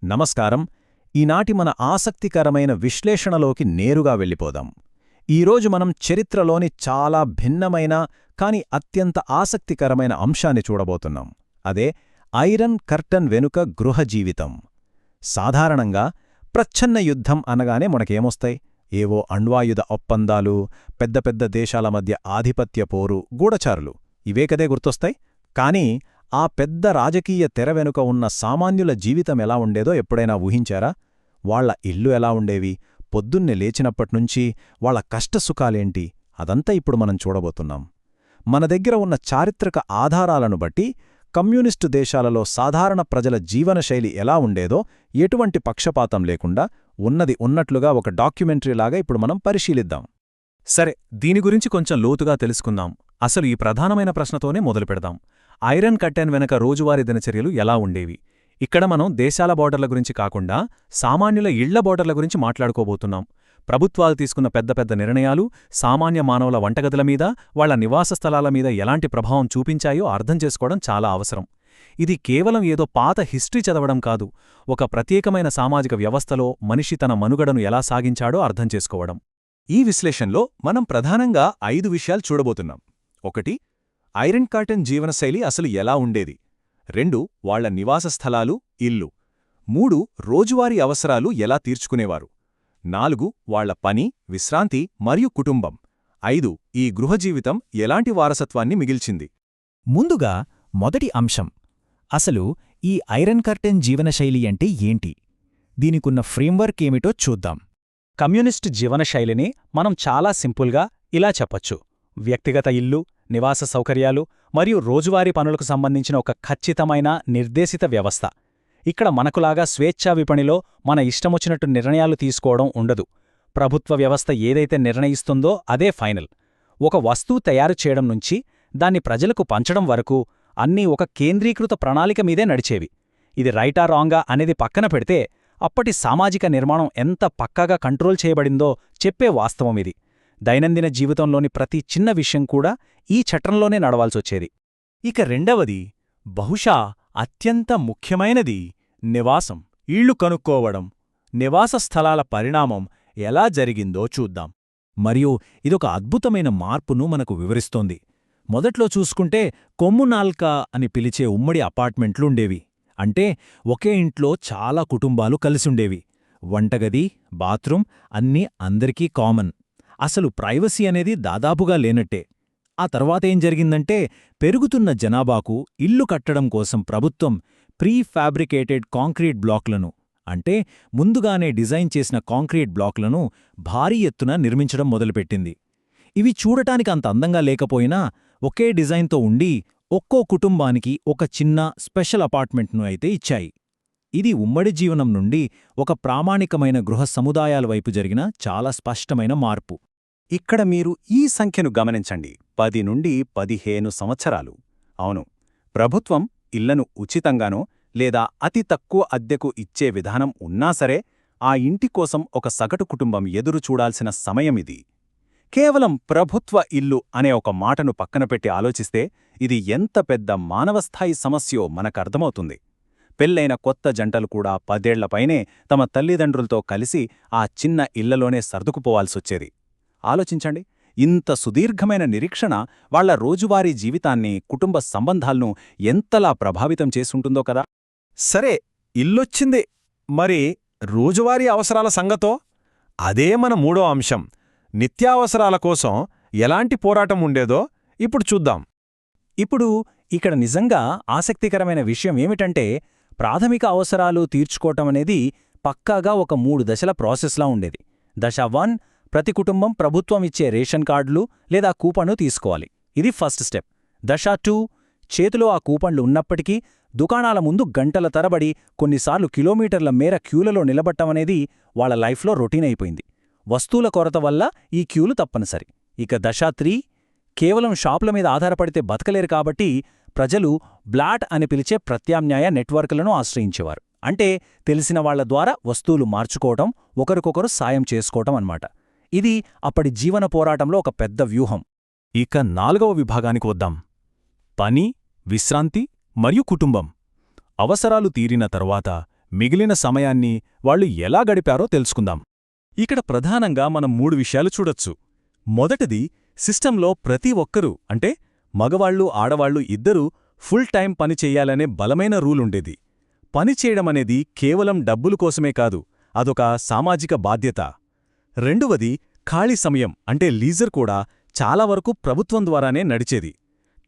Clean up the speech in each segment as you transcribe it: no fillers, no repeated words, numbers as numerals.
నమస్కారం. ఈనాటి మన ఆసక్తికరమైన విశ్లేషణలోకి నేరుగా వెళ్ళిపోదాం. ఈరోజు మనం చరిత్రలోని చాలా భిన్నమైన కాని అత్యంత ఆసక్తికరమైన అంశాన్ని చూడబోతున్నాం. అదే ఐరన్ కర్టన్ వెనుక గృహ జీవితం. సాధారణంగా ప్రచ్ఛన్న యుద్ధం అనగానే మనకేమొస్తాయి? ఏవో అణ్వాయుధ ఒప్పందాలు, పెద్ద పెద్ద దేశాల మధ్య ఆధిపత్య పోరు, గూఢచారులు, ఇవే కదే గుర్తొస్తాయి. కానీ ఆ పెద్ద రాజకీయ తెర వెనుక ఉన్న సామాన్యుల జీవితం ఎలా ఉండేదో ఎప్పుడైనా ఊహించారా? వాళ్ల ఇల్లు ఎలా ఉండేవి, పొద్దున్నే లేచినప్పట్నుంచి వాళ్ల కష్టసుఖాలేంటి, అదంతా ఇప్పుడు మనం చూడబోతున్నాం. మన దగ్గర ఉన్న చారిత్రక ఆధారాలను బట్టి కమ్యూనిస్టు దేశాలలో సాధారణ ప్రజల జీవనశైలి ఎలా ఉండేదో ఎటువంటి పక్షపాతం లేకుండా ఉన్నది ఉన్నట్లుగా ఒక డాక్యుమెంటరీలాగా ఇప్పుడు మనం పరిశీలిద్దాం. సరే, దీని గురించి కొంచెం లోతుగా తెలుసుకుందాం. అసలు ఈ ప్రధానమైన ప్రశ్నతోనే మొదలుపెడదాం. ఐరన్ కర్టెన్ వెనక రోజువారీ దినచర్యలు ఎలా ఉండేవి? ఇక్కడ మనం దేశాల బోర్డర్ల గురించి కాకుండా సామాన్యుల ఇళ్ల బోర్డర్ల గురించి మాట్లాడుకోబోతున్నాం. ప్రభుత్వాలు తీసుకున్న పెద్ద పెద్ద నిర్ణయాలు సామాన్య మానవుల వంటగదుల మీద, వాళ్ల నివాస స్థలాల మీద ఎలాంటి ప్రభావం చూపించాయో అర్థం చేసుకోవడం చాలా అవసరం. ఇది కేవలం ఏదో పాత హిస్టరీ చదవడం కాదు, ఒక ప్రత్యేకమైన సామాజిక వ్యవస్థలో మనిషి తన మనుగడను ఎలా సాగించాడో అర్థం చేసుకోవడం. ఈ విశ్లేషణలో మనం ప్రధానంగా 5 విషయాలు చూడబోతున్నాం. 1. ఐరన్ కర్టెన్ జీవనశైలి అసలు ఎలా ఉండేది. 2. వాళ్ల నివాస స్థలాలు, ఇల్లు. 3. రోజువారీ అవసరాలు ఎలా తీర్చుకునేవారు. 4. వాళ్ల పని, విశ్రాంతి మరియు కుటుంబం. 5. ఈ గృహజీవితం ఎలాంటి వారసత్వాన్ని మిగిల్చింది. ముందుగా మొదటి అంశం, అసలు ఈ ఐరన్ కర్టెన్ జీవనశైలి అంటే ఏంటి? దీనికున్న ఫ్రేమ్వర్క్ ఏమిటో చూద్దాం. కమ్యూనిస్టు జీవనశైలిని మనం చాలా సింపుల్గా ఇలా చెప్పొచ్చు: వ్యక్తిగత ఇల్లు, నివాస సౌకర్యాలు మరియు రోజువారీ పనులకు సంబంధించిన ఒక ఖచ్చితమైన నిర్దేశిత వ్యవస్థ. ఇక్కడ మనకులాగా స్వేచ్ఛా విపణిలో మన ఇష్టమొచ్చినట్టు నిర్ణయాలు తీసుకోవడం ఉండదు. ప్రభుత్వ వ్యవస్థ ఏదైతే నిర్ణయిస్తుందో అదే ఫైనల్. ఒక వస్తువు తయారు చేయడం నుంచి దాన్ని ప్రజలకు పంచడం వరకు అన్నీ ఒక కేంద్రీకృత ప్రణాళిక మీదే నడిచేవి. ఇది రైటా రాంగా అనేది పక్కన పెడితే అప్పటి సామాజిక నిర్మాణం ఎంత పక్కాగా కంట్రోల్ చేయబడిందో చెప్పే వాస్తవమిది. దైనందిన జీవితంలోని ప్రతి చిన్న విషయం కూడా ఈ చట్రంలోనే నడవాల్సొచ్చేది. ఇక రెండవది, బహుశా అత్యంత ముఖ్యమైనది, నివాసం. ఇళ్లు కనుక్కోవడం, నివాస స్థలాల పరిణామం ఎలా జరిగిందో చూద్దాం. మరియు ఇదొక అద్భుతమైన మార్పును మనకు వివరిస్తోంది. మొదట్లో చూసుకుంటే కొమ్మునాల్క అని పిలిచే ఉమ్మడి అపార్ట్మెంట్లుండేవి. అంటే ఒకే ఇంట్లో చాలా కుటుంబాలు కలిసుండేవి. వంటగది, బాత్రూం అన్నీ అందరికీ కామన్. అసలు ప్రైవసీ అనేది దాదాపుగా లేనట్టే. ఆ తర్వాతేం జరిగిందంటే, పెరుగుతున్న జనాభాకు ఇల్లు కట్టడం కోసం ప్రభుత్వం ప్రీ ఫ్యాబ్రికేటెడ్ కాంక్రీట్ బ్లాక్లను, అంటే ముందుగానే డిజైన్ చేసిన కాంక్రీట్ బ్లాక్లను భారీ ఎత్తున నిర్మించడం మొదలుపెట్టింది. ఇవి చూడటానికి అంత అందంగా లేకపోయినా ఒకే డిజైన్తో ఉండి ఒక్కో కుటుంబానికి ఒక చిన్న స్పెషల్ అపార్ట్మెంట్ను అయితే ఇచ్చాయి. ఇది ఉమ్మడి జీవనం నుండి ఒక ప్రామాణికమైన గృహ సముదాయాల వైపు జరిగిన చాలా స్పష్టమైన మార్పు. ఇక్కడ మీరు ఈ సంఖ్యను గమనించండి, 10 నుండి 15 సంవత్సరాలు. అవును, ప్రభుత్వం ఇళ్లను ఉచితంగానో లేదా అతి తక్కువ అద్దెకు ఇచ్చే విధానం ఉన్నా సరే ఆ ఇంటి కోసం ఒక సగటు కుటుంబం ఎదురు చూడాల్సిన సమయమిది. కేవలం ప్రభుత్వ ఇల్లు అనే ఒక మాటను పక్కనపెట్టి ఆలోచిస్తే ఇది ఎంత పెద్ద మానవస్థాయి సమస్యో మనకర్థమవుతుంది. పెళ్లైన కొత్త జంటలు కూడా 10 ఏళ్లపైనే తమ తల్లిదండ్రులతో కలిసి ఆ చిన్న ఇళ్లలోనే సర్దుకుపోవాల్సొచ్చేది. ఆలోచించండి, ఇంత సుదీర్ఘమైన నిరీక్షణ వాళ్ల రోజువారీ జీవితాన్ని, కుటుంబ సంబంధాలను ఎంతలా ప్రభావితం చేసుంటుందో కదా. సరే, ఇల్లొచ్చింది, మరి రోజువారీ అవసరాల సంగతో? అదే మన మూడో అంశం. నిత్యావసరాల కోసం ఎలాంటి పోరాటం ఉండేదో ఇప్పుడు చూద్దాం. ఇప్పుడు ఇక్కడ నిజంగా ఆసక్తికరమైన విషయం ఏమిటంటే, ప్రాథమిక అవసరాలు తీర్చుకోవటమనేది పక్కాగా ఒక 3 దశల ప్రాసెస్లా ఉండేది. దశ 1, ప్రతి కుటుంబం ప్రభుత్వం ఇచ్చే రేషన్ కార్డులు లేదా కూపన్ను తీసుకోవాలి. ఇది ఫస్ట్ స్టెప్. దశ 2, చేతిలో ఆ కూపన్లు ఉన్నప్పటికీ దుకాణాల ముందు గంటల తరబడి, కొన్నిసార్లు కిలోమీటర్ల మేర క్యూలలో నిలబట్టమనేది వాళ్ల లైఫ్లో రొటీన్ అయిపోయింది. వస్తువుల కొరత వల్ల ఈ క్యూలు తప్పనిసరి. ఇక దశ 3, కేవలం షాపుల మీద ఆధారపడితే బతకలేరు కాబట్టి ప్రజలు బ్లాట్ అని పిలిచే ప్రత్యామ్నాయ నెట్వర్క్లను ఆశ్రయించేవారు. అంటే తెలిసిన వాళ్ల ద్వారా వస్తువులు మార్చుకోవటం, ఒకరికొకరు సాయం చేసుకోవటం అన్నమాట. ఇది అప్పటి జీవన పోరాటంలో ఒక పెద్ద వ్యూహం. ఇక 4వ విభాగానికి వద్దాం. పని, విశ్రాంతి మరియు కుటుంబం. అవసరాలు తీరిన తరువాత మిగిలిన సమయాన్ని వాళ్ళు ఎలా గడిపారో తెలుసుకుందాం. ఇక్కడ ప్రధానంగా మనం 3 విషయాలు చూడొచ్చు. మొదటిది, సిస్టంలో ప్రతి ఒక్కరూ అంటే మగవాళ్ళు ఆడవాళ్లు ఇద్దరూ ఫుల్ టైం పని చెయ్యాలనే బలమైన రూలుండేది. పనిచేయడమనేది కేవలం డబ్బుల కోసమే కాదు, అదొక సామాజిక బాధ్యత. రెండవది, ఖాళీ సమయం అంటే లీజర్ కూడా చాలా వరకు ప్రభుత్వం ద్వారానే నడిచేది.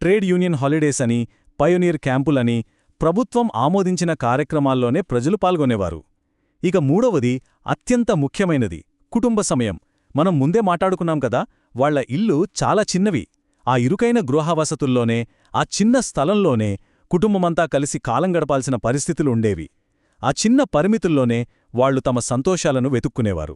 ట్రేడ్ యూనియన్ హాలిడేస్ అని, పయోనీర్ క్యాంపులని, ప్రభుత్వం ఆమోదించిన కార్యక్రమాల్లోనే ప్రజలు పాల్గొనేవారు. ఇక మూడవది, అత్యంత ముఖ్యమైనది, కుటుంబ సమయం. మనం ముందే మాట్లాడుకున్నాం కదా, వాళ్ల ఇల్లు చాలా చిన్నవి. ఆ ఇరుకైన గృహవసతుల్లోనే, ఆ చిన్న స్థలంలోనే కుటుంబమంతా కలిసి కాలం గడపాల్సిన పరిస్థితులు ఉండేవి. ఆ చిన్న పరిమితుల్లోనే వాళ్లు తమ సంతోషాలను వెతుక్కునేవారు.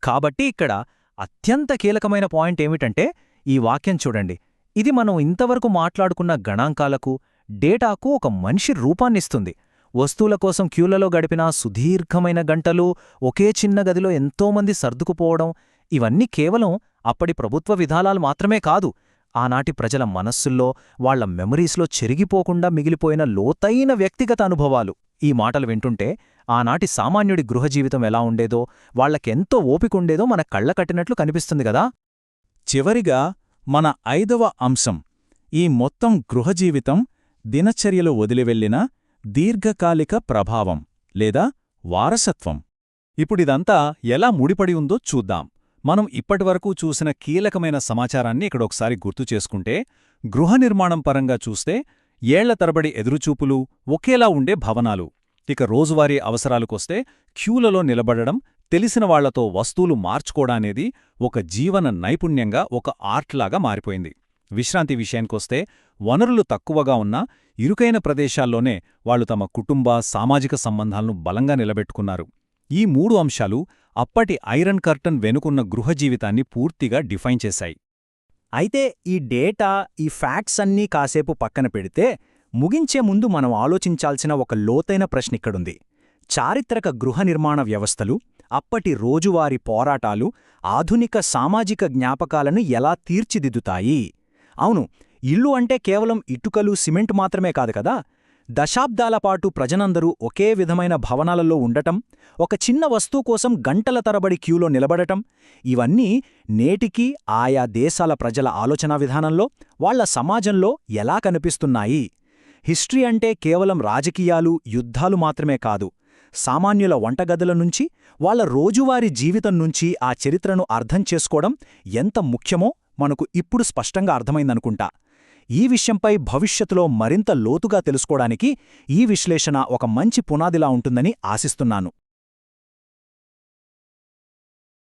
కాబట్టి ఇక్కడ అత్యంత కీలకమైన పాయింట్ ఏమిటంటే, ఈ వాక్యం చూడండి. ఇది మనం ఇంతవరకు మాట్లాడుకున్న గణాంకాలకు, డేటాకు ఒక మనిషి రూపాన్నిస్తుంది. వస్తువుల కోసం క్యూలలో గడిపిన సుదీర్ఘమైన గంటలు, ఒకే చిన్న గదిలో ఎంతోమంది సర్దుకుపోవడం, ఇవన్నీ కేవలం అప్పటి ప్రభుత్వ విధానాలు మాత్రమే కాదు, ఆనాటి ప్రజల మనస్సుల్లో, వాళ్ల మెమరీస్లో చెరిగిపోకుండా మిగిలిపోయిన లోతైన వ్యక్తిగత అనుభవాలు. ఈ మాటలు వింటుంటే ఆనాటి సామాన్యుడి గృహజీవితం ఎలా ఉండేదో, వాళ్లకెంతో ఓపికుండేదో మన కళ్ళ కట్టినట్లు కనిపిస్తుంది గదా. చివరిగా మన 5వ అంశం, ఈ మొత్తం గృహజీవితం దినచర్యలు వదిలివెళ్లిన దీర్ఘకాలిక ప్రభావం లేదా వారసత్వం. ఇప్పుడిదంతా ఎలా ముడిపడి ఉందో చూద్దాం. మనం ఇప్పటివరకు చూసిన కీలకమైన సమాచారాన్ని ఇక్కడొకసారి గుర్తు చేసుకుంటే, గృహ నిర్మాణం పరంగా చూస్తే ఏళ్ల తరబడి ఎదురుచూపులు, ఒకేలా ఉండే భవనాలు. ఇక రోజువారీ అవసరాలకొస్తే క్యూలలో నిలబడడం, తెలిసిన వాళ్లతో వస్తువులు మార్చుకోవడానేది ఒక జీవన నైపుణ్యంగా, ఒక ఆర్ట్లాగా మారిపోయింది. విశ్రాంతి విషయానికొస్తే వనరులు తక్కువగా ఉన్నా ఇరుకైన ప్రదేశాల్లోనే వాళ్లు తమ కుటుంబ, సామాజిక సంబంధాలను బలంగా నిలబెట్టుకున్నారు. ఈ 3 అంశాలు అప్పటి ఐరన్ కర్టన్ వెనుకున్న గృహజీవితాన్ని పూర్తిగా డిఫైన్ చేశాయి. అయితే ఈ డేటా, ఈ ఫ్యాక్ట్స్ అన్నీ కాసేపు పక్కన పెడితే, ముగించే ముందు మనం ఆలోచించాల్సిన ఒక లోతైన ప్రశ్నిక్కడుంది. చారిత్రక గృహ నిర్మాణ వ్యవస్థలు, అప్పటి రోజువారీ పోరాటాలు, ఆధునిక సామాజిక జ్ఞాపకాలను ఎలా తీర్చిదిద్దుతాయి? అవును, ఇల్లు అంటే కేవలం ఇటుకలు, సిమెంట్ మాత్రమే కాదు కదా. దశాబ్దాల పాటు ప్రజనందరూ ఒకే విధమైన భవనాలలో ఉండటం, ఒక చిన్న వస్తువు కోసం గంటల తరబడి క్యూలో నిలబడటం, ఇవన్నీ నేటికీ ఆయా దేశాల ప్రజల ఆలోచనా విధానంలో, వాళ్ల సమాజంలో ఎలా కనిపిస్తున్నాయి? హిస్టరీ అంటే కేవలం రాజకీయాలు, యుద్ధాలు మాత్రమే కాదు. సామాన్యుల వంటగదుల నుంచి, వాళ్ల రోజువారీ జీవితం నుంచి ఆ చరిత్రను అర్థం చేసుకోవడం ఎంత ముఖ్యమో మనకు ఇప్పుడు స్పష్టంగా అర్థమైందనుకుంటా. ఈ విషయంపై భవిష్యత్తులో మరింత లోతుగా తెలుసుకోవడానికి ఈ విశ్లేషణ ఒక మంచి పునాదిలా ఉంటుందని ఆశిస్తున్నాను.